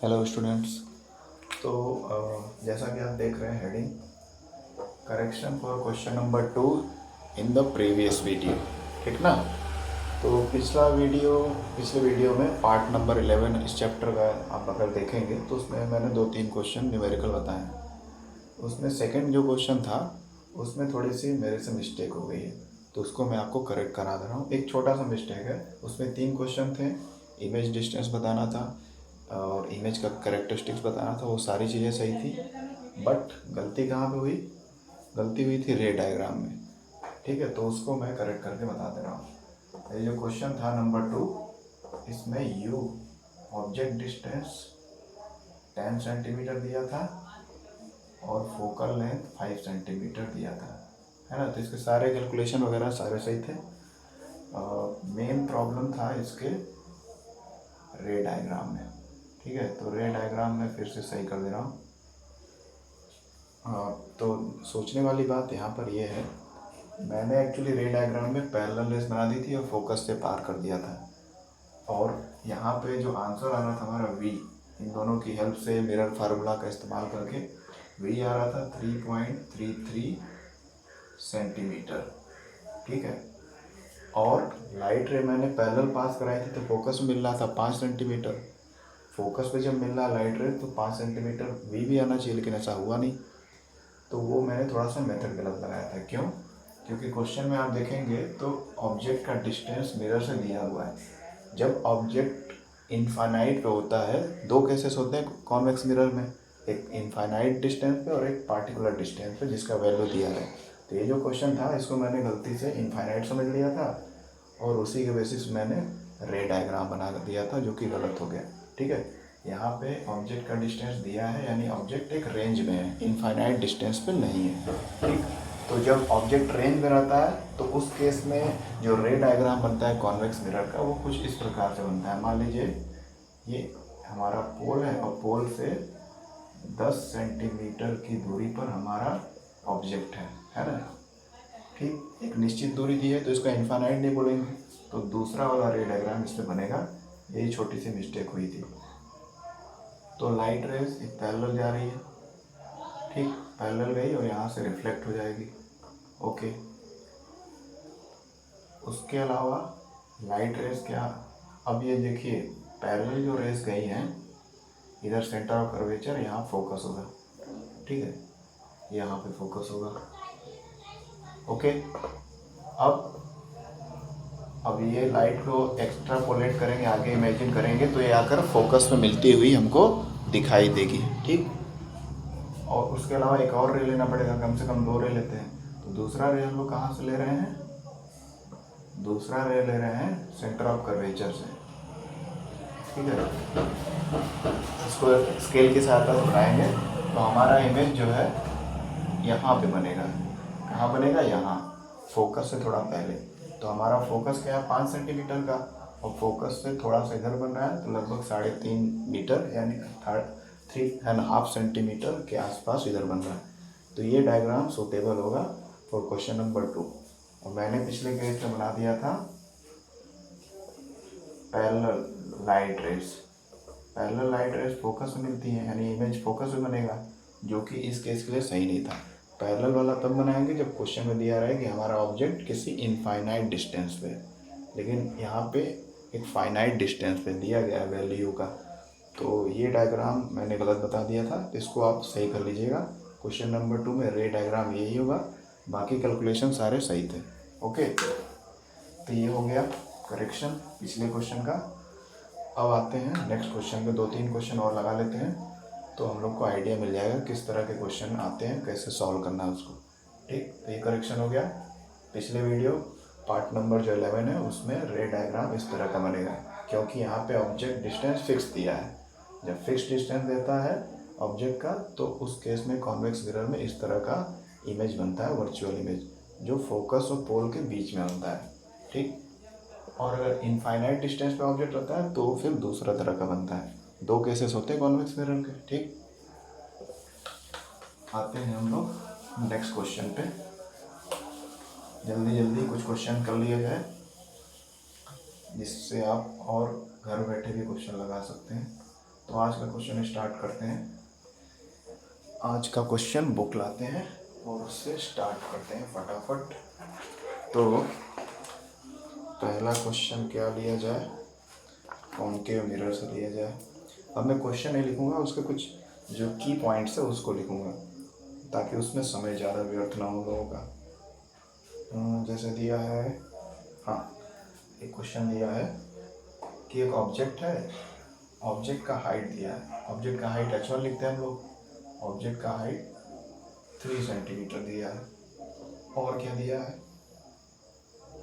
Hello students. तो जैसा कि आप देख रहे हैं heading correction for question number 2 in the previous video, ठीक ना। तो पिछले वीडियो में पार्ट नंबर 11 इस चैप्टर का आप अगर देखेंगे तो उसमें मैंने 2-3 क्वेश्चन न्यूमेरिकल बताए। उसमें सेकंड जो क्वेश्चन था उसमें थोड़ी सी मेरे से मिस्टेक हो गई है, तो उसको मैं आपको करेक्ट करा दे रहा हूँ। एक छोटा सा मिस्टेक है, उसमें 3 क्वेश्चन थे। इमेज डिस्टेंस बताना था और इमेज का करेक्टरिस्टिक्स बताना था, वो सारी चीज़ें सही थी। बट गलती कहाँ पे हुई? गलती हुई थी रे डायग्राम में, ठीक है। तो उसको मैं करेक्ट करके बता दे रहा हूँ। ये जो क्वेश्चन था नंबर 2, इसमें यू ऑब्जेक्ट डिस्टेंस 10 सेंटीमीटर दिया था और फोकल लेंथ 5 सेंटीमीटर दिया था, है ना। तो इसके सारे कैलकुलेशन वगैरह सारे सही थे। मेन प्रॉब्लम था इसके रे डायग्राम में, ठीक है। तो रे डायग्राम में फिर से सही कर दे रहा हूँ। तो सोचने वाली बात यहाँ पर ये है, मैंने एक्चुअली रे डायग्राम में पैरेलल रेस बना दी थी और फोकस से पार कर दिया था। और यहाँ पे जो आंसर आ रहा था हमारा वी, इन दोनों की हेल्प से मिरर फार्मूला का इस्तेमाल करके वी आ रहा था 3.33 सेंटीमीटर, ठीक है। और लाइट रे मैंने पैरेलल पास कराई थी तो फोकस में मिल रहा था 5 सेंटीमीटर। फोकस पे जब मिल रहा लाइट रे तो 5 सेंटीमीटर वी भी आना चाहिए, लेकिन ऐसा हुआ नहीं। तो वो मैंने थोड़ा सा मेथड गलत लगाया था। क्यों? क्योंकि क्वेश्चन में आप देखेंगे तो ऑब्जेक्ट का डिस्टेंस मिरर से दिया हुआ है। जब ऑब्जेक्ट इनफाइनाइट पे होता है, दो केसेस होते हैं कॉन्वेक्स मिरर में, एक इनफाइनाइट डिस्टेंस पे और एक पार्टिकुलर डिस्टेंस पे जिसका वैल्यू दिया है। तो ये जो क्वेश्चन था इसको मैंने गलती से इनफाइनाइट समझ लिया था और उसी के बेसिस मैंने रे डायग्राम बना दिया था, जो कि गलत हो गया, ठीक है। यहाँ पे ऑब्जेक्ट का डिस्टेंस दिया है, यानी ऑब्जेक्ट एक रेंज में है, इनफाइनाइट डिस्टेंस पे नहीं है, ठीक। तो जब ऑब्जेक्ट रेंज में रहता है तो उस केस में जो रे डायग्राम बनता है कॉन्वेक्स मिरर का, वो कुछ इस प्रकार से बनता है। मान लीजिए ये हमारा पोल है और पोल से 10 सेंटीमीटर की दूरी पर हमारा ऑब्जेक्ट है ना, ठीक। एक निश्चित दूरी दी है तो इसको इनफाइनाइट नहीं बोलेंगे, तो दूसरा वाला रे डायग्राम इसमें बनेगा। यही छोटी सी मिस्टेक हुई थी। तो लाइट रेज एक पैरेलल जा रही है, ठीक, पैरेलल गई और यहाँ से रिफ्लेक्ट हो जाएगी, ओके। उसके अलावा लाइट रेज क्या, अब ये देखिए पैरेलल जो रेज गई हैं इधर सेंटर ऑफ कर्वेचर, यहाँ फोकस होगा, ठीक है, यहाँ पे फोकस होगा, ओके। अब ये लाइट को एक्स्ट्रापोलेट करेंगे, आगे इमेजिन करेंगे तो ये आकर फोकस में मिलती हुई हमको दिखाई देगी, ठीक। और उसके अलावा एक और रे लेना पड़ेगा, कम से कम 2 रे लेते हैं। तो दूसरा रे हम लोग कहाँ से ले रहे हैं? दूसरा रे ले रहे हैं सेंटर ऑफ कर्वेचर से, ठीक है। इसको स्केल की सहायता से बनाएंगे तो हमारा इमेज जो है यहाँ पे बनेगा। कहाँ बनेगा? यहाँ, फोकस से थोड़ा पहले। तो हमारा फोकस क्या है? 5 सेंटीमीटर का, और फोकस से थोड़ा सा इधर बन रहा है तो लगभग 3.5 मीटर, यानी 3.5 सेंटीमीटर के आसपास इधर बन रहा है। तो ये डायग्राम सूटेबल होगा फॉर क्वेश्चन नंबर 2। और मैंने पिछले केस में बना दिया था parallel light rays. Parallel light rays focus में मिलती है, यानी इमेज फोकस में बनेगा, जो कि इस केस के लिए सही नहीं था। पैरेलल वाला तब बनाएंगे जब क्वेश्चन में दिया रहे कि हमारा ऑब्जेक्ट किसी इनफाइनाइट डिस्टेंस पे, लेकिन यहाँ पे एक फाइनाइट डिस्टेंस पे दिया गया है वैल्यू का। तो ये डायग्राम मैंने गलत बता दिया था, तो इसको आप सही कर लीजिएगा। क्वेश्चन नंबर 2 में रे डायग्राम यही होगा, बाकी कैलकुलेशन सारे सही थे, ओके। तो ये हो गया करेक्शन पिछले क्वेश्चन का। अब आते हैं नेक्स्ट क्वेश्चन पे, 2-3 क्वेश्चन और लगा लेते हैं तो हम लोग को आइडिया मिल जाएगा किस तरह के क्वेश्चन आते हैं, कैसे सॉल्व करना है उसको, ठीक। तो ये करेक्शन हो गया। पिछले वीडियो पार्ट नंबर जो 11 है उसमें रे डायग्राम इस तरह का बनेगा, क्योंकि यहाँ पे ऑब्जेक्ट डिस्टेंस फिक्स दिया है। जब फिक्स डिस्टेंस देता है ऑब्जेक्ट का तो उस केस में कॉन्वेक्स मिरर में इस तरह का इमेज बनता है, वर्चुअल इमेज, जो फोकस और पोल के बीच में होता है, ठीक। और अगर इनफाइनाइट डिस्टेंस पे ऑब्जेक्ट रहता है तो फिर दूसरा तरह का बनता है। 2 केसेस होते हैं कॉन्वेक्स मिरर के, ठीक। आते हैं हम लोग नेक्स्ट क्वेश्चन पे। जल्दी जल्दी कुछ क्वेश्चन कर लिया जाए जिससे आप और घर बैठे भी क्वेश्चन लगा सकते हैं। तो आज का क्वेश्चन स्टार्ट करते हैं। आज का क्वेश्चन बुक लाते हैं और उससे स्टार्ट करते हैं फटाफट। तो पहला क्वेश्चन क्या लिया जाए, कॉनकेव मिरर से लिया जाए। अब मैं क्वेश्चन नहीं लिखूँगा, उसके कुछ जो की पॉइंट्स है उसको लिखूँगा ताकि उसमें समय ज़्यादा व्यर्थ ना हो लोगों का। जैसे दिया है, हाँ एक क्वेश्चन दिया है कि एक ऑब्जेक्ट है, ऑब्जेक्ट का हाइट दिया है। ऑब्जेक्ट का हाइट h1 लिखते हैं हम लोग। ऑब्जेक्ट का हाइट 3 सेंटीमीटर दिया है। और क्या दिया है,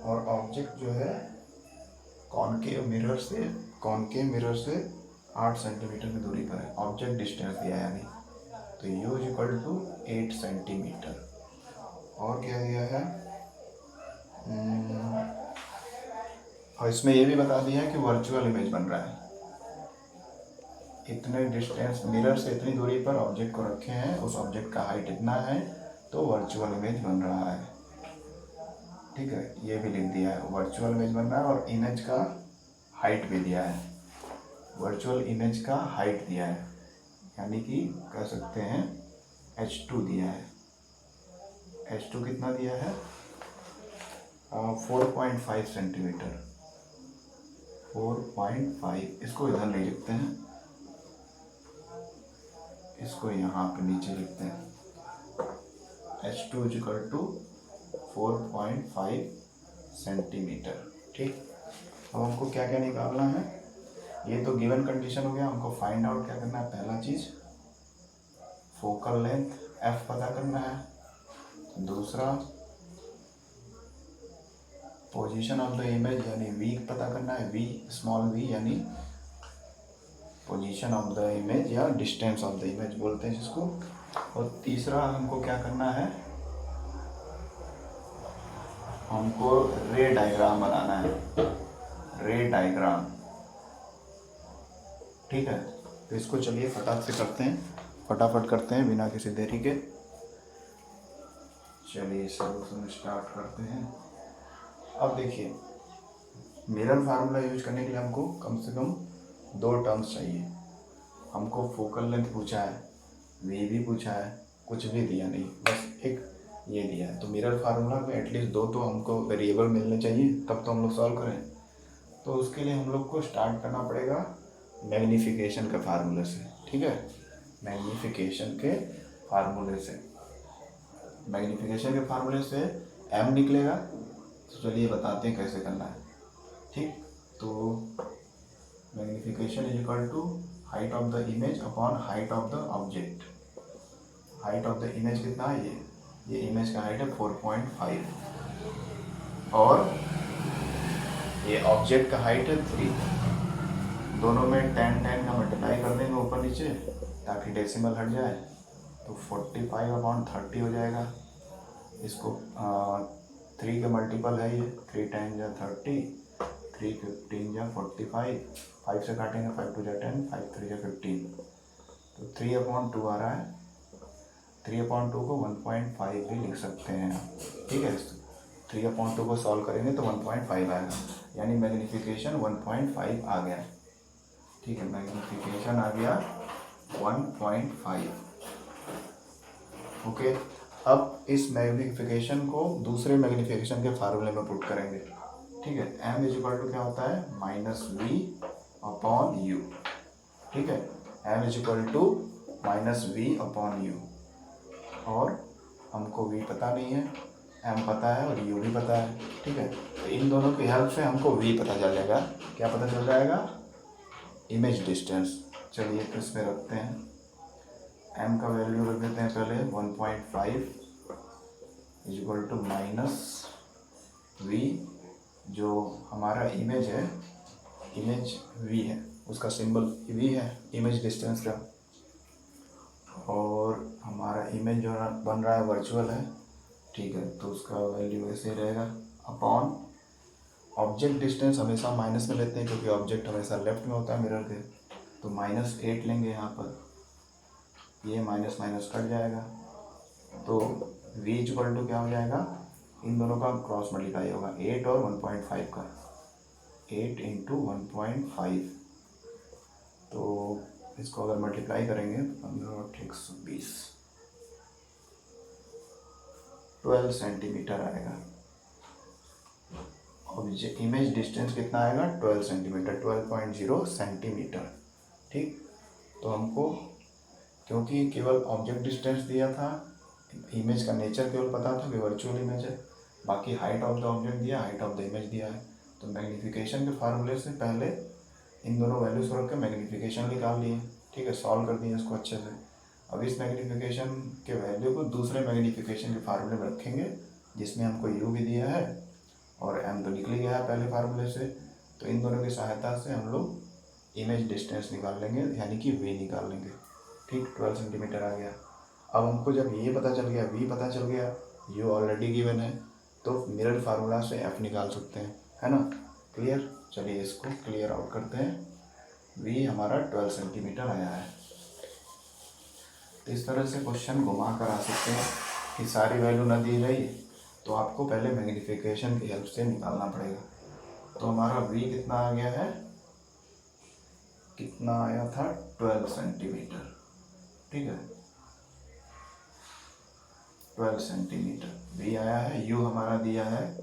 और ऑब्जेक्ट जो है कॉनकेव मिरर से 8 सेंटीमीटर की दूरी पर है। ऑब्जेक्ट डिस्टेंस दिया है यानी, तो u इक्वल टू 8 सेंटीमीटर। और क्या दिया है, और इसमें ये भी बता दिया है कि वर्चुअल इमेज बन रहा है। इतने डिस्टेंस, मिरर से इतनी दूरी पर ऑब्जेक्ट को रखे हैं, उस ऑब्जेक्ट का हाइट इतना है, तो वर्चुअल इमेज बन रहा है। ठीक है, ये भी लिख दिया है, वर्चुअल इमेज बन रहा है। और इमेज का हाइट भी दिया है, वर्चुअल इमेज का हाइट दिया है, यानी कि कह सकते हैं h2 दिया है। h2 कितना दिया है, 4.5 सेंटीमीटर। 4.5, इसको इधर नहीं लिखते हैं, इसको यहाँ पे नीचे लिखते हैं। h2 equal to 4.5 centimetre. ठीक, अब हमको क्या क्या निकालना है, ये तो गिवन कंडीशन हो गया। हमको फाइंड आउट क्या करना है, पहला चीज़ फोकल लेंथ f पता करना है। दूसरा पोजीशन ऑफ द इमेज यानी v पता करना है, v स्मॉल v यानी पोजीशन ऑफ द इमेज या डिस्टेंस ऑफ द इमेज बोलते हैं जिसको। और तीसरा हमको क्या करना है, हमको रे डायग्राम बनाना है, रे डायग्राम। ठीक है, तो इसको चलिए फटाफट करते हैं बिना किसी देरी के। चलिए सॉल्यूशन स्टार्ट करते हैं। अब देखिए, मिरर फार्मूला यूज करने के लिए हमको कम से कम 2 टर्म्स चाहिए। हमको फोकल लेंथ पूछा है, वी भी पूछा है, कुछ भी दिया नहीं, बस एक ये दिया है। तो मिरर फार्मूला में एटलीस्ट 2 तो हमको वेरिएबल मिलने चाहिए, तब तो हम लोग सॉल्व करें। तो उसके लिए हम लोग को स्टार्ट करना पड़ेगा मैग्नीफिकेशन के फार्मूले से। ठीक है, मैग्नीफिकेशन के फार्मूले से, मैग्नीफिकेशन के फार्मूले से m निकलेगा। तो चलिए बताते हैं कैसे करना है। ठीक, तो magnification is equal to height of the image upon height of the object. Height of the image कितना है, ये इमेज का हाइट है 4.5 और ये ऑब्जेक्ट का हाइट है 3। दोनों में 10 का मल्टीप्लाई कर देंगे ऊपर नीचे ताकि डेसिमल हट जाए, तो 45/30 हो जाएगा। इसको 3 के मल्टीपल है ये, 3 टाइम जा 30, 3 15 जा 45, 5 से काटेंगे 5 2 जा 10, 5 3 जा 15, तो 3/2 आ रहा है। 3/2 को 1.5 भी लिख सकते हैं। ठीक है, 3/2 को सॉल्व करेंगे तो 1.5 आएगा, यानी मैग्नीफिकेशन 1.5 आ गया। ठीक है, मैग्नीफिकेशन आ गया 1.5। ओके, अब इस मैग्नीफिकेशन को दूसरे मैग्नीफिकेशन के फार्मूले में पुट करेंगे। ठीक है, m इज इक्वल टू क्या होता है, -v/u। ठीक है, m is equal to -v/u। और हमको v पता नहीं है, m पता है और u भी पता है। ठीक है, तो इन दोनों की हेल्प से हमको v पता चल जाएगा। क्या पता चल जाएगा, इमेज डिस्टेंस। चलिए तो इसमें रखते हैं, m का वैल्यू रख देते हैं पहले 1.5 इज इक्वल टू -v, जो हमारा इमेज है, इमेज v है, उसका सिंबल v है इमेज डिस्टेंस का। और हमारा इमेज जो बन रहा है वर्चुअल है। ठीक है, तो उसका वैल्यू ऐसे ही रहेगा अपॉन ऑब्जेक्ट डिस्टेंस। हमेशा माइनस में लेते हैं क्योंकि ऑब्जेक्ट हमेशा लेफ्ट में होता है मिरर के, तो -8 लेंगे यहाँ पर, ये माइनस माइनस कट जाएगा, तो v इक्वल टू क्या हो जाएगा, इन दोनों का क्रॉस मल्टीप्लाई होगा, 8 और 1.5 का, 8 × 1.5, तो इसको अगर मल्टीप्लाई करेंगे तो 15×120 12 सेंटीमीटर आएगा। ऑब्जेक्ट इमेज डिस्टेंस कितना आएगा 12 सेंटीमीटर, 12.0 सेंटीमीटर। ठीक, तो हमको क्योंकि केवल ऑब्जेक्ट डिस्टेंस दिया था, इमेज का नेचर केवल पता था कि वर्चुअल इमेज है, बाकी हाइट ऑफ द ऑब्जेक्ट दिया, हाइट ऑफ द इमेज दिया है, तो मैग्नीफिकेशन के फार्मूले से पहले इन दोनों वैल्यूज रख के मैग्नीफिकेशन निकाल लिए। ठीक है, सॉल्व कर दिए इसको अच्छे से। अब इस मैग्नीफिकेशन के वैल्यू को दूसरे मैग्नीफिकेशन के फार्मूले में रखेंगे जिसमें हमको यू भी दिया है और एम तो निकल गया है पहले फार्मूले से, तो इन दोनों की सहायता से हम लोग इमेज डिस्टेंस निकाल लेंगे, यानी कि वी निकाल लेंगे। ठीक, 12 सेंटीमीटर आ गया। अब हमको जब ये पता चल गया, वी पता चल गया, यू ऑलरेडी गिवन है, तो मिरर फार्मूला से एफ निकाल सकते हैं, है ना। क्लियर, चलिए इसको क्लियर आउट करते हैं। वी हमारा 12 सेंटीमीटर आया है। तो इस तरह से क्वेश्चन घुमा कर आ सकते हैं कि सारी वैल्यू ना दी रही तो आपको पहले मैग्नीफिकेशन की हेल्प से निकालना पड़ेगा। तो हमारा वी कितना आ गया है, कितना आया था 12 सेंटीमीटर। ठीक है, 12 सेंटीमीटर वी आया है। यू हमारा दिया है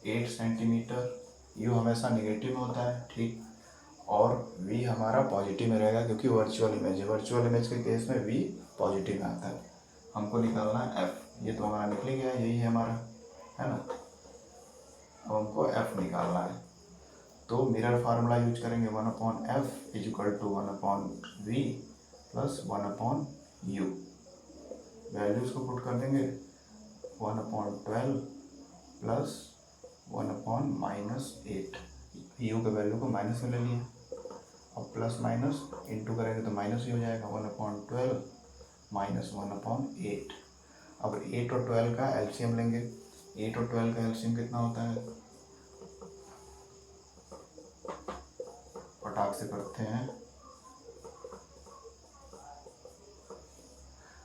8 सेंटीमीटर, यू हमेशा निगेटिव में होता है। ठीक, और वी हमारा पॉजिटिव में रहेगा क्योंकि वर्चुअल इमेज है, वर्चुअल इमेज के केस में वी पॉजिटिव में आता है। हमको निकालना है एफ, ये तो हमारा निकल गया, यही है हमारा, है ना। अब हमको एफ निकालना है, तो मिरर फार्मूला यूज करेंगे 1/f is equal to 1/v plus 1/u। Values को पुट कर देंगे 1/12 प्लस 1/-8, यू के वैल्यू को माइनस में ले लिए, अब प्लस माइनस इंटू करेंगे तो माइनस ही हो जाएगा, 1/12 माइनस 1/8। अब 8 और 12 का एलसीएम लेंगे, 8 और 12 का एलसीएम कितना होता है, फटाक से करते हैं,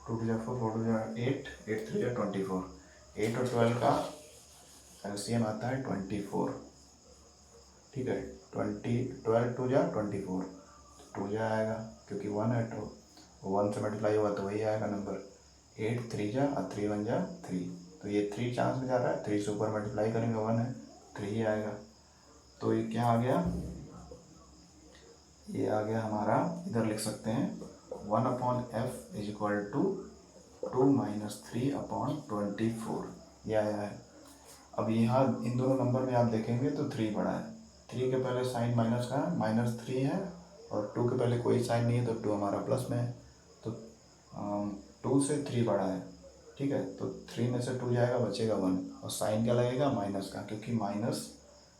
2 2 4 4 2 8 8 3 24, 8 और 12 का एलसीएम आता है 24। ठीक है, 12 2 24, 2 आएगा क्योंकि 1 है, तो 1 से मल्टीप्लाई होगा तो वही आएगा नंबर। 8 3 और 3 1 3, तो ये 3 चांस में जा रहा है, 3 से ऊपर मल्टीप्लाई करेंगे 1 है, 3 ही आएगा। तो ये क्या आ गया, ये आ गया हमारा, इधर लिख सकते हैं 1/f इज इक्वल टू 2 - 3/24, ये आया है। अब यहाँ इन दोनों नंबर में आप देखेंगे तो 3 बड़ा है, 3 के पहले साइन माइनस का है, -3 है, और 2 के पहले कोई साइन नहीं है तो 2 हमारा प्लस में है, तो 2 से 3 बड़ा है। ठीक है, तो 3 में से 2 जाएगा, बचेगा 1, और साइन क्या लगेगा माइनस का, क्योंकि माइनस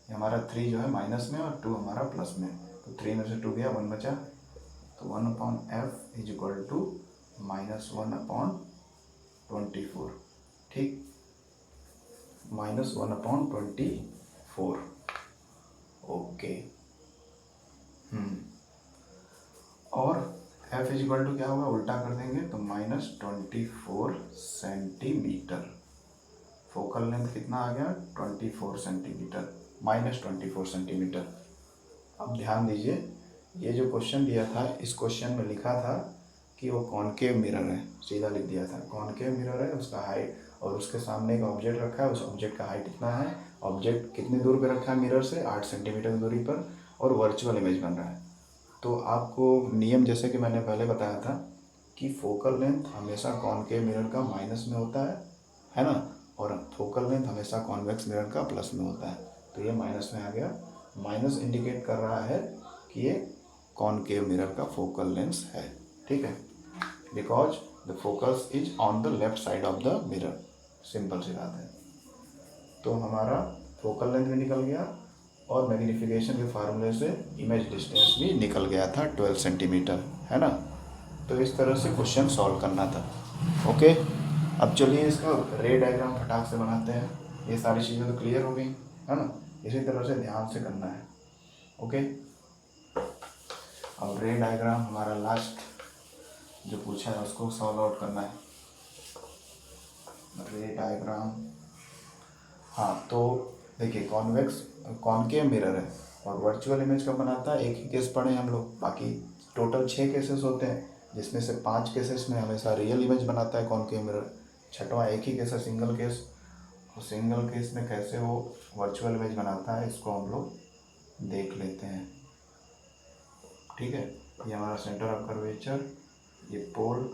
हमारा 3 जो है माइनस में और 2 हमारा प्लस में, तो 3 में से 2 गया, 1 बचा, तो 1/f इज इक्वल टू -1/24। ठीक, -1/24। ओके, और f इज इक्वल टू क्या होगा, उल्टा कर देंगे तो -24 सेंटीमीटर। फोकल लेंथ कितना आ गया 24 सेंटीमीटर, -24 सेंटीमीटर। अब ध्यान दीजिए, ये जो क्वेश्चन दिया था, इस क्वेश्चन में लिखा था कि वो कॉनकेव मिरर है, सीधा लिख दिया था कॉनकेव मिरर है, उसका हाइट, और उसके सामने एक ऑब्जेक्ट रखा है, उस ऑब्जेक्ट का हाइट कितना है, ऑब्जेक्ट कितनी दूर पे रखा है मिरर से, 8 सेंटीमीटर की दूरी पर, और वर्चुअल इमेज बन रहा है। तो आपको नियम जैसे कि मैंने पहले बताया था कि फोकल लेंथ हमेशा कॉनकेव मिरर का माइनस में होता है ना, और फोकल लेंथ हमेशा कॉन्वेक्स मिरर का प्लस में होता है। तो ये माइनस में आ गया, माइनस इंडिकेट कर रहा है कि ये कॉनकेव मिरर का फोकल लेंथ है। ठीक है, because the focus is on the left side of the mirror, simple सी बात है। तो हमारा फोकल लेंथ भी निकल गया और मैग्नीफिकेशन के फार्मूले से इमेज डिस्टेंस भी निकल गया था 12 सेंटीमीटर, है ना। तो इस तरह से क्वेश्चन सॉल्व करना था। ओके, अब चलिए इसका रे डायग्राम फटाक से बनाते हैं। ये सारी चीज़ें तो क्लियर हो गई, है ना, इसी तरह से ध्यान से करना है। ओके, अब रे डायग्राम हमारा लास्ट जो पूछा है उसको सॉल्व आउट करना है। रे डायग्राम, हाँ, तो देखिए कॉन्वेक्स कॉनकेव मिरर है और वर्चुअल इमेज कब बनाता है, एक ही केस पढ़े हम लोग, बाकी टोटल 6 केसेस होते हैं, जिसमें से 5 केसेस में हमेशा रियल इमेज बनाता है कॉनकेव मिरर, छठवां एक ही केस है सिंगल केस। और सिंगल केस में कैसे वो वर्चुअल इमेज बनाता है इसको हम लोग देख लेते हैं। ठीक है, ये हमारा सेंटर ऑफ कर्वेचर, ये पोल,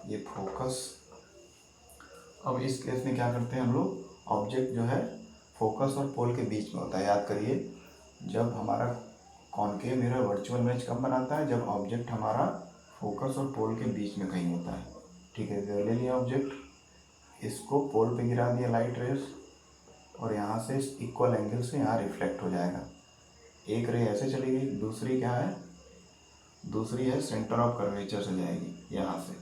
ये फोकस। अब इस केस में क्या करते हैं हम लोग, ऑब्जेक्ट जो है फोकस और पोल के बीच में होता है। याद करिए, जब हमारा कॉनकेव मिरर वर्चुअल इमेज कब बनाता है, जब ऑब्जेक्ट हमारा फोकस और पोल के बीच में कहीं होता है। ठीक है, ले लिया ऑब्जेक्ट, इसको पोल पे गिरा दिया लाइट रेस, और यहाँ से इस इक्वल एंगल से यहाँ रिफ्लेक्ट हो जाएगा। एक रे ऐसे चली गई, दूसरी क्या है, दूसरी है सेंटर ऑफ कर्वेचर से जाएगी यहाँ से।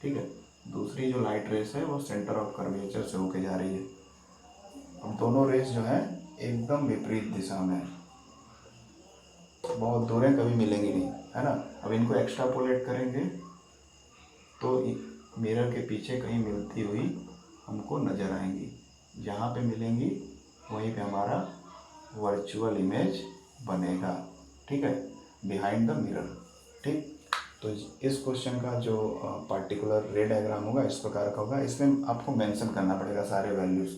ठीक है, दूसरी जो लाइट रेस है वो सेंटर ऑफ कर्वेचर से होके जा रही है। अब दोनों रेस जो है एकदम विपरीत दिशा में, बहुत दूर है, कभी मिलेंगी नहीं, है ना। अब इनको एक्स्ट्रापोलेट करेंगे तो मिरर के पीछे कहीं मिलती हुई हमको नज़र आएंगी, जहाँ पे मिलेंगी वहीं पे हमारा वर्चुअल इमेज बनेगा। ठीक है, बिहाइंड द मिरर। ठीक, तो इस क्वेश्चन का जो पार्टिकुलर रे डायग्राम होगा इस प्रकार का होगा। इसमें आपको मेंशन करना पड़ेगा सारे वैल्यूज़।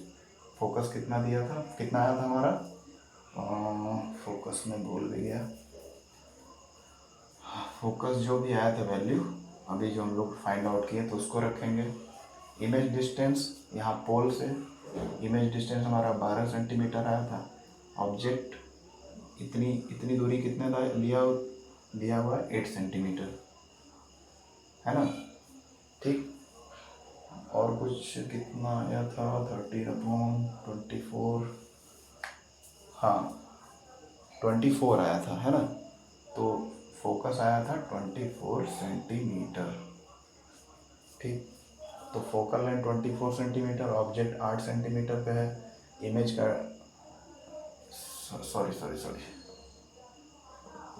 फोकस कितना दिया था, कितना आया था हमारा, फोकस में भूल भी गया, फोकस जो भी आया था वैल्यू अभी जो हम लोग फाइंड आउट किए तो उसको रखेंगे। इमेज डिस्टेंस, यहाँ पोल से इमेज डिस्टेंस हमारा 12 सेंटीमीटर आया था। ऑब्जेक्ट इतनी दूरी कितने दिया हुआ है, 8 सेंटीमीटर, है ना। ठीक, और कुछ कितना आया था, 30/24, हाँ 24 आया था, है ना। तो फोकस आया था 24 सेंटीमीटर। ठीक, तो focal length 24 centimetre, object 8 centimetre पे है। इमेज का सॉरी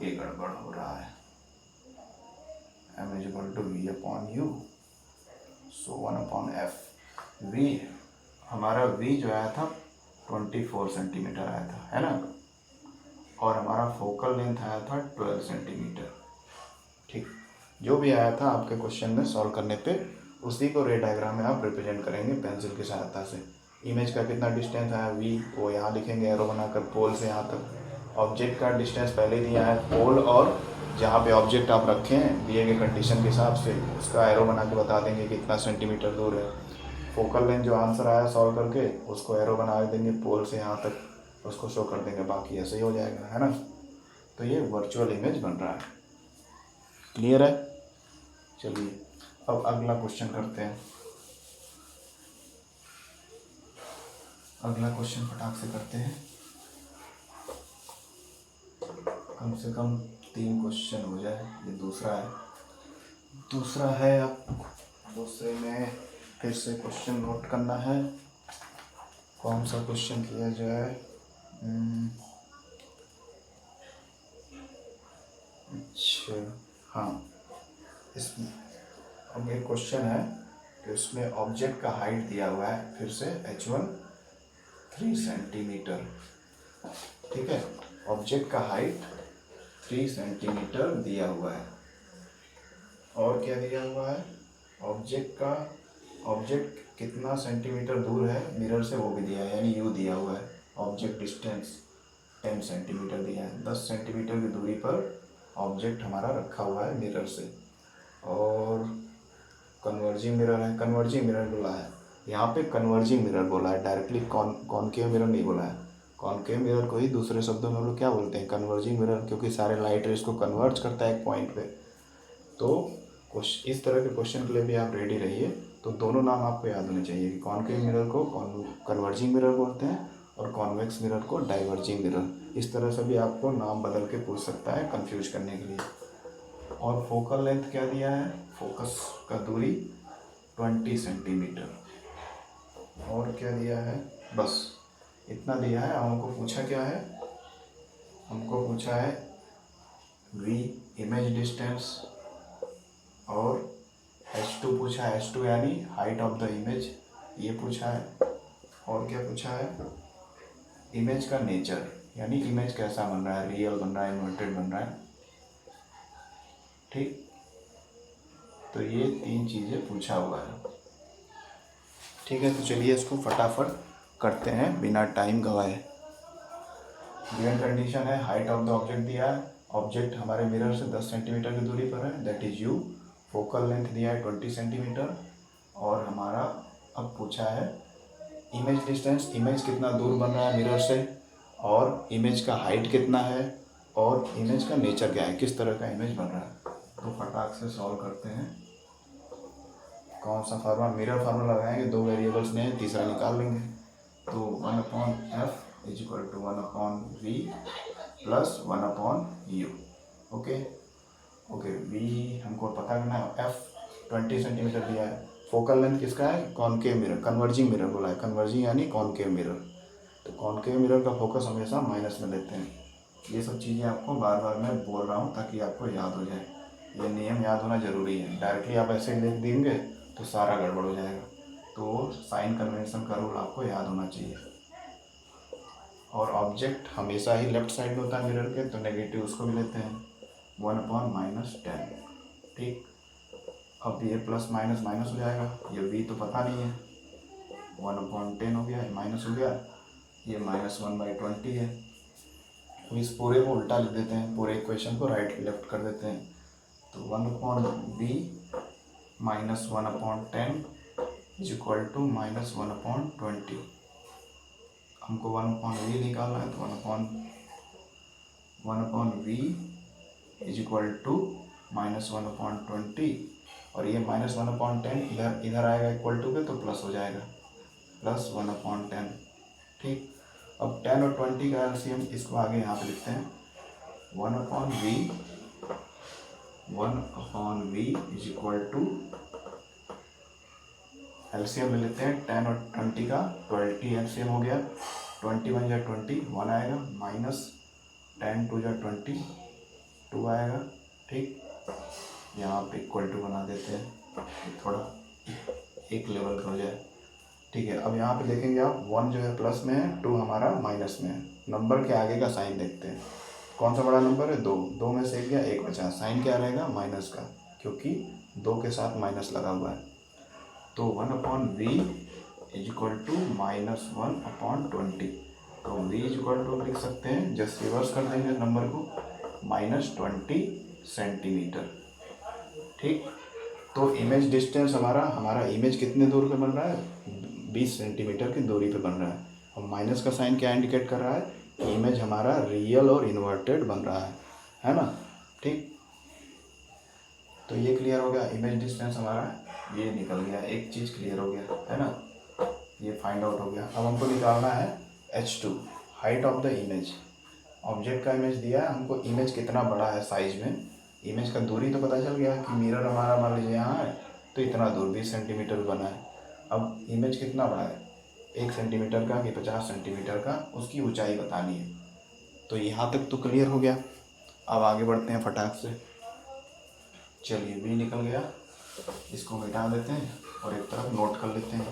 ये गड़बड़ हो रहा है। m = v/u, so 1/f। v हमारा v जो आया था 24 सेंटीमीटर आया था, है ना, और हमारा फोकल लेंथ आया था 12 सेंटीमीटर। ठीक, जो भी आया था आपके क्वेश्चन में सॉल्व करने पे उसी को रे डायग्राम में आप रिप्रेजेंट करेंगे पेंसिल की सहायता से। इमेज का कितना डिस्टेंस आया v, वो यहाँ लिखेंगे एरो बनाकर पोल से यहाँ तक। ऑब्जेक्ट का डिस्टेंस पहले दिया है, पोल और जहाँ पे ऑब्जेक्ट आप रखे हैं दिए गए कंडीशन के हिसाब से उसका एरो बना के बता देंगे कितना सेंटीमीटर दूर है। फोकल लेंथ जो आंसर आया सॉल्व करके उसको एरो बना देंगे पोल से यहाँ तक, उसको शो कर देंगे, बाकी ऐसे ही हो जाएगा, है ना। तो ये वर्चुअल इमेज बन रहा है। क्लियर है, चलिए अब अगला क्वेश्चन करते हैं। अगला क्वेश्चन फटाक से करते हैं, कम से कम 3 क्वेश्चन हो जाए। ये दूसरा है, आप दूसरे में फिर से क्वेश्चन नोट करना है। कौन सा क्वेश्चन किया जाए, अच्छा हाँ, इसमें अब एक क्वेश्चन है कि उसमें ऑब्जेक्ट का हाइट दिया हुआ है, फिर से h1 3 सेंटीमीटर। ठीक है, ऑब्जेक्ट का हाइट 3 सेंटीमीटर दिया हुआ है, और क्या दिया हुआ है, ऑब्जेक्ट कितना सेंटीमीटर दूर है मिरर से वो भी दिया है, यानी u दिया हुआ है। ऑब्जेक्ट डिस्टेंस 10 सेंटीमीटर दिया है, 10 सेंटीमीटर की दूरी पर ऑब्जेक्ट हमारा रखा हुआ है मिरर से। और कन्वर्जिंग मिरर है, कन्वर्जिंग मिरर बोला है यहाँ पे, कन्वर्जिंग मिरर बोला है, डायरेक्टली कॉनकेव मिरर नहीं बोला है। कॉनकेव मिरर को ही दूसरे शब्दों में हम लोग क्या बोलते हैं, कन्वर्जिंग मिरर, क्योंकि सारे लाइट रेस को कन्वर्ज करता है एक पॉइंट पे। तो इस तरह के क्वेश्चन के लिए भी आप रेडी रहिए। तो दोनों नाम आपको याद होने चाहिए कि कॉनकेव मिरर को कन्वर्जिंग मिरर बोलते हैं और कॉन्वेक्स मिरर को डाइवर्जिंग मिरर। इस तरह से भी आपको नाम बदल के पूछ सकता है कंफ्यूज करने के लिए। और फोकल लेंथ क्या दिया है, फोकस का दूरी 20 सेंटीमीटर, और क्या दिया है, बस इतना दिया है। हमको पूछा क्या है, हमको पूछा है v इमेज डिस्टेंस, और h2 पूछा है, h2 यानी हाइट ऑफ द इमेज, ये पूछा है। और क्या पूछा है, इमेज का नेचर, यानी इमेज कैसा बन रहा है, रियल बन रहा है, इन्वर्टेड बन रहा है। ठीक, तो ये 3 चीज़ें पूछा हुआ है। ठीक है, तो चलिए इसको फटाफट करते हैं बिना टाइम गवाए। गिवन कंडीशन है, हाइट ऑफ द ऑब्जेक्ट दिया है, ऑब्जेक्ट हमारे मिरर से 10 सेंटीमीटर की दूरी पर है, that is you. Focal length दिया है 20 सेंटीमीटर। और हमारा अब पूछा है इमेज डिस्टेंस, इमेज कितना दूर बन रहा है मिरर से, और इमेज का हाइट कितना है, और इमेज का नेचर क्या है, किस तरह का इमेज बन रहा है। तो फटाक से सॉल्व करते हैं। कौन सा फार्मूला, मिरर फार्मूला लगाएंगे, 2 वेरिएबल्स ने तीसरा निकाल लेंगे। तो 1/f is equal to 1/v plus 1/u। Okay, v हमको पता करना है, f 20 सेंटीमीटर दिया है। फोकल लेंथ किसका है, कॉनकेव मिरर, कन्वर्जिंग मिरर बोला है, कन्वर्जिंग यानी कॉनकेव मिरर। तो कॉनकेव मिरर का फोकस हमेशा माइनस में लेते हैं। ये सब चीज़ें आपको बार बार मैं बोल रहा हूँ ताकि आपको याद हो जाए, ये नियम याद होना ज़रूरी है। डायरेक्टली आप ऐसे लिख देंगे तो सारा गड़बड़ हो जाएगा। तो साइन कन्वेंशन का रूल आपको याद होना चाहिए। और ऑब्जेक्ट हमेशा ही लेफ्ट साइड में होता है मिरर के, तो नेगेटिव उसको भी लेते हैं, 1/-10। ठीक, अब ये प्लस माइनस माइनस हो जाएगा, ये v तो पता नहीं है, 1/10 हो गया, ये माइनस हो गया, ये -1/20 है। अब इस पूरे को उल्टा लिख देते हैं, पूरे इक्वेशन को राइट लेफ्ट कर देते हैं। तो 1/v minus 1/10 is equal to -1/20। हमको 1/v निकालना है, तो 1/v इज इक्वल टू -1/20, और ये -1/10 इधर आएगा इक्वल टू के, तो प्लस हो जाएगा, प्लस 1/10। ठीक, अब 10 और 20 का एलसीएम, इसको आगे यहाँ पे लिखते हैं, 1/v is equal to, LCM ले लेते हैं 10 और 20 का, 20 एलसीएम हो गया, 21 या 20 1 आएगा, माइनस 10 2 या 20 2 आएगा। ठीक, यहाँ पे इक्वल टू बना देते हैं, थोड़ा एक लेवल का हो जाए। ठीक है, अब यहाँ पे देखेंगे आप, 1 जो है प्लस में है, 2 हमारा माइनस में है। नंबर के आगे का साइन देखते हैं, कौन सा बड़ा नंबर है, 2, 2 में से एक गया, 1 बचा, साइन क्या रहेगा, माइनस का, क्योंकि 2 के साथ माइनस लगा हुआ है। तो 1/v इज इक्वल टू -1/20। तो v इज इक्वल टू लिख सकते हैं, जस्ट रिवर्स कर देंगे नंबर को, -20 सेंटीमीटर। ठीक, तो इमेज डिस्टेंस हमारा इमेज कितने दूर पे बन रहा है, 20 सेंटीमीटर की दूरी पे बन रहा है। और माइनस का साइन क्या इंडिकेट कर रहा है कि इमेज हमारा रियल और इन्वर्टेड बन रहा है ना। ठीक, तो ये क्लियर हो गया, इमेज डिस्टेंस हमारा ये निकल गया, एक चीज़ क्लियर हो गया है ना, ये फाइंड आउट हो गया। अब हमको निकालना है h2, height of the image. Object का इमेज दिया है हमको, इमेज कितना बड़ा है साइज में, इमेज का दूरी तो पता चल गया कि मिरर हमारा मान लीजिए यहाँ है, तो इतना दूर 20 सेंटीमीटर बना है। अब इमेज कितना बड़ा है, 1 सेंटीमीटर का कि 50 सेंटीमीटर का, उसकी ऊंचाई बतानी है। तो यहाँ तक तो क्लियर हो गया। अब आगे बढ़ते हैं फटाक से। चलिए, v निकल गया, इसको मिटा देते हैं और एक तरफ नोट कर लेते हैं।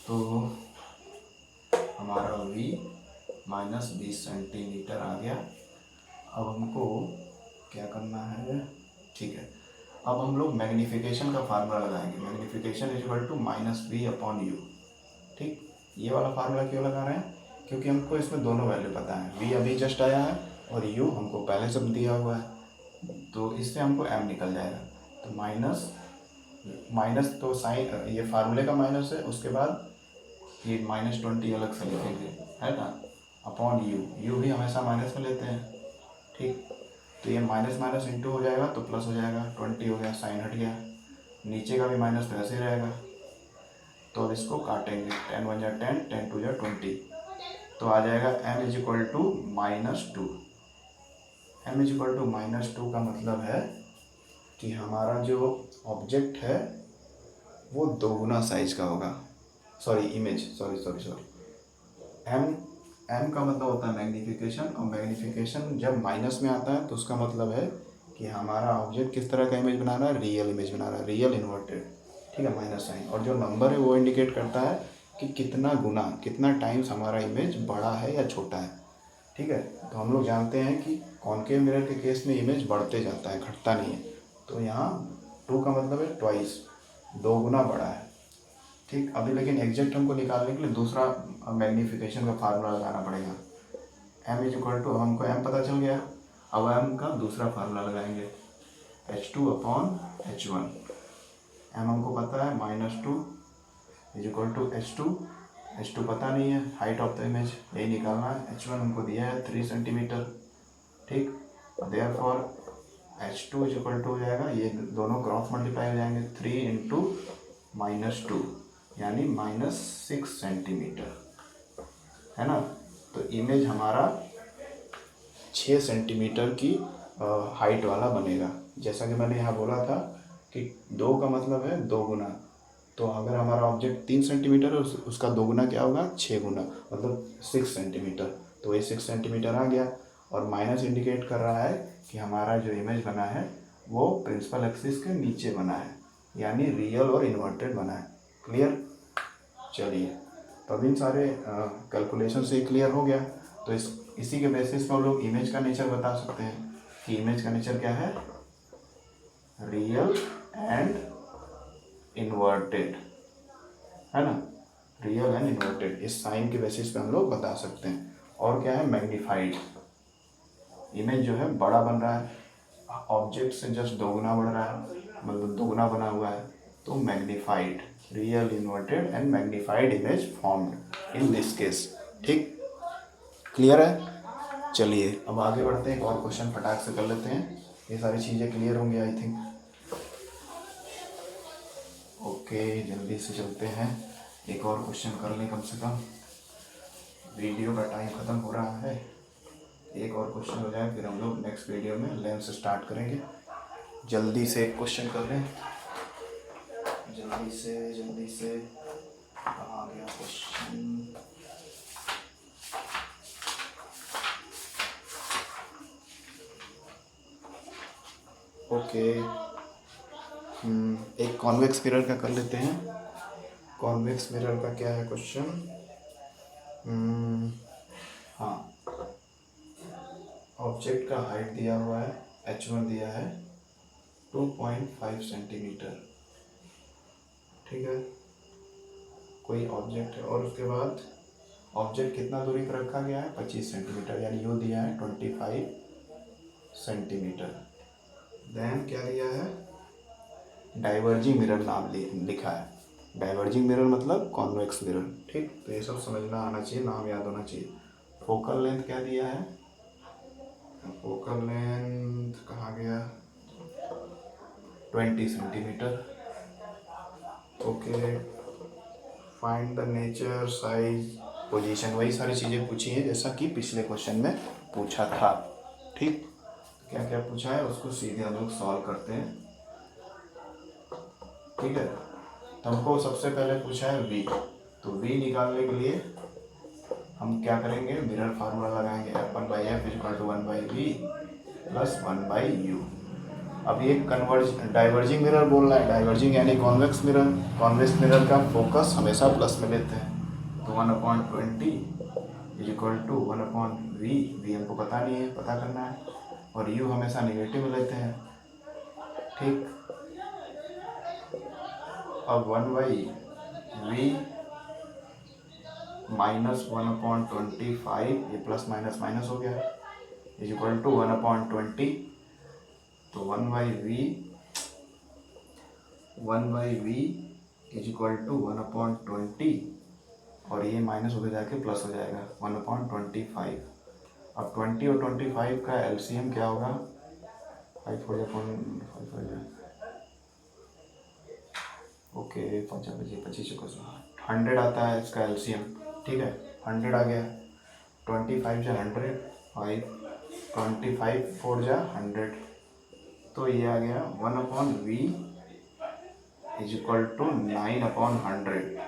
तो हमारा v -20 सेंटीमीटर आ गया। अब हमको क्या करना है, ठीक है, अब हम लोग मैग्नीफिकेशन का फार्मूला लगाएंगे, magnification is equal to -v/u। ठीक, ये वाला फार्मूला क्यों लगा रहे हैं, क्योंकि हमको इसमें दोनों वैल्यू पता है, v अभी जस्ट आया है और u हमको पहले से दिया हुआ है, तो इससे हमको m निकल जाएगा। तो माइनस तो साइन, ये फार्मूले का माइनस है, उसके बाद ये -20 अलग से लिखेंगे, है ना, अपॉन u भी हमेशा माइनस में लेते हैं। ठीक, तो ये माइनस माइनस इंटू हो जाएगा तो प्लस हो जाएगा, 20 हो गया, साइन हट गया, नीचे का भी माइनस तो ऐसे ही रहेगा। तो अब इसको काटेंगे, 10 1 या 10, 10 2 या 20, तो आ जाएगा m is equal to -2। m is equal to -2 का मतलब है कि हमारा जो ऑब्जेक्ट है वो 2 गुना साइज का होगा, सॉरी इमेज, सॉरी m का मतलब होता है मैग्नीफिकेशन, और मैग्नीफिकेशन जब माइनस में आता है तो उसका मतलब है कि हमारा ऑब्जेक्ट किस तरह का इमेज बना रहा है, रियल इमेज बना रहा है, रियल इन्वर्टेड। ठीक है, माइनस साइन, और जो नंबर है वो इंडिकेट करता है कि कितना गुना, कितना टाइम्स हमारा इमेज बड़ा है या छोटा है। ठीक है, तो हम लोग जानते हैं कि कॉनकेव मिरर के केस में इमेज बढ़ते जाता है, घटता नहीं है। तो यहाँ 2 का मतलब है ट्वाइस, 2 गुना बड़ा है। ठीक, अभी लेकिन एग्जैक्ट हमको निकालने के लिए दूसरा मैग्नीफिकेशन का फार्मूला लगाना पड़ेगा। m इज इक्वल टू, हमको m पता चल गया, अब m का दूसरा फार्मूला लगाएंगे, H2/H1। m हमको पता है -2 इज इक्वल टू H2 पता नहीं है, हाइट ऑफ द इमेज यही निकालना है। H1 हमको दिया है 3 सेंटीमीटर। ठीक, therefore H2 is equal to हो जाएगा, ये दोनों क्रॉस मल्टीप्लाई हो जाएंगे, 3 × -2 यानी -6 सेंटीमीटर, है ना। तो इमेज हमारा 6 सेंटीमीटर की हाइट वाला बनेगा। जैसा कि मैंने यहाँ बोला था कि 2 का मतलब है 2 गुना, तो अगर हमारा ऑब्जेक्ट 3 सेंटीमीटर है उसका 2 गुना क्या होगा, 6 गुना, मतलब 6 सेंटीमीटर। तो ये 6 सेंटीमीटर आ गया, और माइनस इंडिकेट कर रहा है कि हमारा जो इमेज बना है वो प्रिंसिपल एक्सिस के नीचे बना है, यानी रियल और इन्वर्टेड बना है। क्लियर? चलिए, तो अब इन सारे कैलकुलेशन से क्लियर हो गया। तो इसी के बेसिस पर हम लोग इमेज का नेचर बता सकते हैं कि इमेज का नेचर क्या है, रियल एंड इन्वर्टेड, है ना, रियल एंड इन्वर्टेड। इस साइन के बेसिस पे हम लोग बता सकते हैं। और क्या है, मैग्नीफाइड, इमेज जो है बड़ा बन रहा है, ऑब्जेक्ट से जस्ट 2 गुना बढ़ रहा है, मतलब 2 गुना बना हुआ है, तो magnified, real, inverted and magnified image formed in this case. ठीक, क्लियर है? चलिए अब आगे बढ़ते हैं, एक और क्वेश्चन फटाक से कर लेते हैं, ये सारी चीज़ें क्लियर होंगी आई थिंक। ओके, जल्दी से चलते हैं, एक और क्वेश्चन कर लें कम से कम, वीडियो का टाइम ख़त्म हो रहा है। एक और क्वेश्चन हो जाए फिर हम लोग नेक्स्ट वीडियो में लेंस स्टार्ट करेंगे। जल्दी से एक क्वेश्चन कर लें, जल्दी से कहाँ गया क्वेश्चन। ओके, एक कॉन्वेक्स मिरर का कर लेते हैं। कॉन्वेक्स मिरर का क्या है क्वेश्चन, हाँ, ऑब्जेक्ट का हाइट दिया हुआ है, H1 दिया है 2.5 सेंटीमीटर। ठीक है, कोई ऑब्जेक्ट है और उसके बाद ऑब्जेक्ट कितना दूरी पर रखा गया है, 25 सेंटीमीटर, यानी यू दिया है 25 सेंटीमीटर। देन क्या दिया है, डाइवर्जिंग मिरर नाम लिखा है। डाइवर्जिंग मिरर मतलब कॉन्वेक्स मिरर। ठीक, तो ये सब समझना आना चाहिए, नाम याद होना चाहिए। फोकल लेंथ क्या दिया है, फोकल लेंथ कहाँ गया, 20 centimetre. Okay, find the nature, size, position, वही सारी चीज़ें पूछी हैं जैसा कि पिछले क्वेश्चन में पूछा था। ठीक, क्या क्या पूछा है उसको सीधे हम लोग सॉल्व करते हैं। ठीक है, तो हमको सबसे पहले पूछा है v, तो v निकालने के लिए हम क्या करेंगे, मिरर फार्मूला लगाएंगे, F1/F = 1/v + 1/u। अब ये डाइवर्जिंग मिरर बोल रहा है, डाइवर्जिंग यानी कॉन्वेक्स मिरर। कॉन्वेक्स मिरर का फोकस हमेशा प्लस में लेते हैं, तो 1/20 = 1/v, v हमको पता नहीं है, पता करना है, और u हमेशा निगेटिव में लेते हैं। ठीक, अब 1/v -1/25, ये प्लस माइनस माइनस हो गया, = 1/20, तो 1/v = 1/20, और ये माइनस होकर जाके प्लस हो जाएगा 1/25। अब 20 और 25 का एलसीएम क्या होगा, 5 4 ओके, 25 100 आता है इसका एलसीएम। ठीक है, 100 आ गया, 25 जा 100, 5 25 4 जा 100, तो ये आ गया 1/v = 9/100,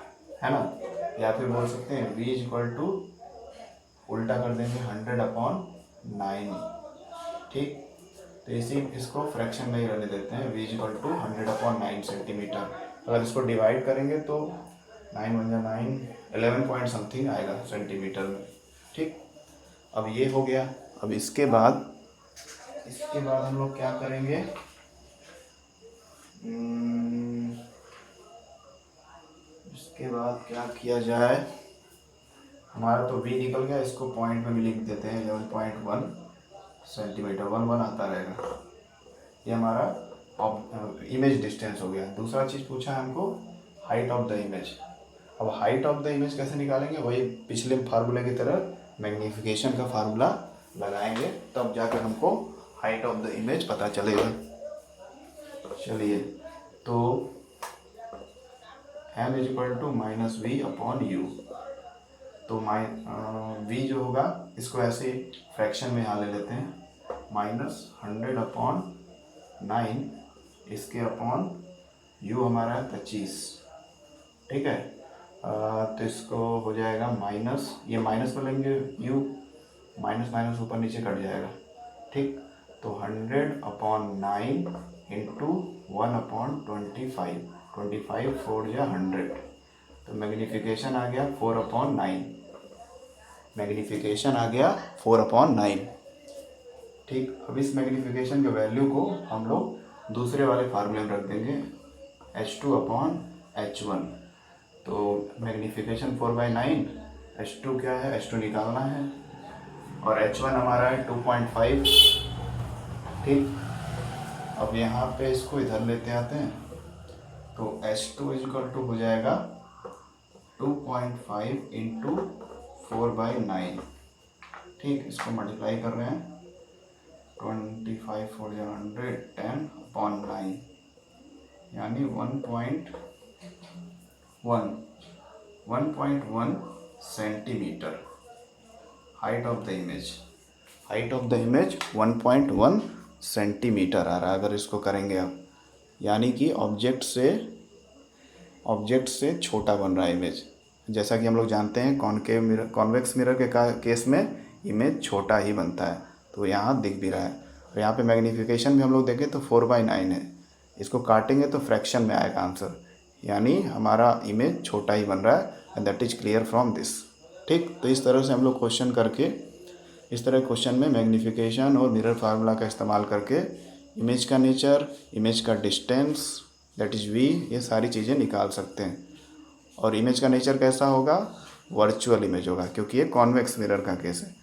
है ना। या फिर बोल सकते हैं v = उल्टा कर देंगे 100/9। ठीक, तो इसको फ्रैक्शन में ही रहने देते हैं, v = 100/9 सेंटीमीटर। अगर इसको डिवाइड करेंगे तो 9 × 9 11 पॉइंट समथिंग आएगा सेंटीमीटर में। ठीक, अब ये हो गया। अब इसके बाद हम लोग क्या करेंगे, इसके बाद क्या किया जाए, हमारा तो v निकल गया, इसको पॉइंट में भी लिख देते हैं 11.1 सेंटीमीटर, 1 आता रहेगा। ये हमारा इमेज डिस्टेंस हो गया। दूसरा चीज़ पूछा है हमको हाइट ऑफ द इमेज। अब हाइट ऑफ द इमेज कैसे निकालेंगे, वही पिछले फार्मूले की तरह मैग्नीफिकेशन का फार्मूला लगाएंगे, तब जाकर हमको हाइट ऑफ द इमेज पता चलेगा। चलिए, तो m = -v/u। तो v जो होगा इसको ऐसे फ्रैक्शन में यहाँ ले लेते हैं, -100/9 इसके अपॉन u हमारा है 25। ठीक है, तो इसको हो जाएगा माइनस, ये माइनस में लेंगे u, माइनस माइनस ऊपर नीचे कट जाएगा। ठीक, तो 100/9 इंटू 1/25, 25 4 या 100, तो मैग्नीफिकेशन आ गया 4/9, मैग्नीफिकेशन आ गया 4/9। ठीक, अब इस मैग्नीफिकेशन के वैल्यू को हम लोग दूसरे वाले फार्मूले में रख देंगे, h2/h1। तो मैग्नीफिकेशन 4/9, h2 क्या है, h2 निकालना है, और h1 हमारा है 2.5। ठीक, अब यहाँ पे इसको इधर लेते आते हैं, तो h2 = हो जाएगा 2.5 इंटू 4/9। ठीक, इसको मल्टीप्लाई कर रहे हैं, 25 4 या 100, 10/9 यानी 1.1 centimetre height of the image. Height of the image 1.1 centimetre आ रहा है अगर इसको करेंगे आप, यानी कि ऑब्जेक्ट से छोटा बन रहा है इमेज। जैसा कि हम लोग जानते हैं कॉन्वेक्स मिरर के केस में इमेज छोटा ही बनता है, तो यहाँ दिख भी रहा है। और यहाँ पे मैग्नीफिकेशन भी हम लोग देखें तो 4/9 है, इसको काटेंगे तो फ्रैक्शन में आएगा आंसर, यानी हमारा इमेज छोटा ही बन रहा है, and that is clear from this. ठीक, तो इस तरह से हम लोग क्वेश्चन करके, इस तरह क्वेश्चन में मैग्नीफिकेशन और मिरर फार्मूला का इस्तेमाल करके इमेज का नेचर, इमेज का डिस्टेंस दैट इज़ v, ये सारी चीज़ें निकाल सकते हैं। और इमेज का नेचर कैसा होगा, वर्चुअल इमेज होगा, क्योंकि ये कॉन्वेक्स मिरर का केस है।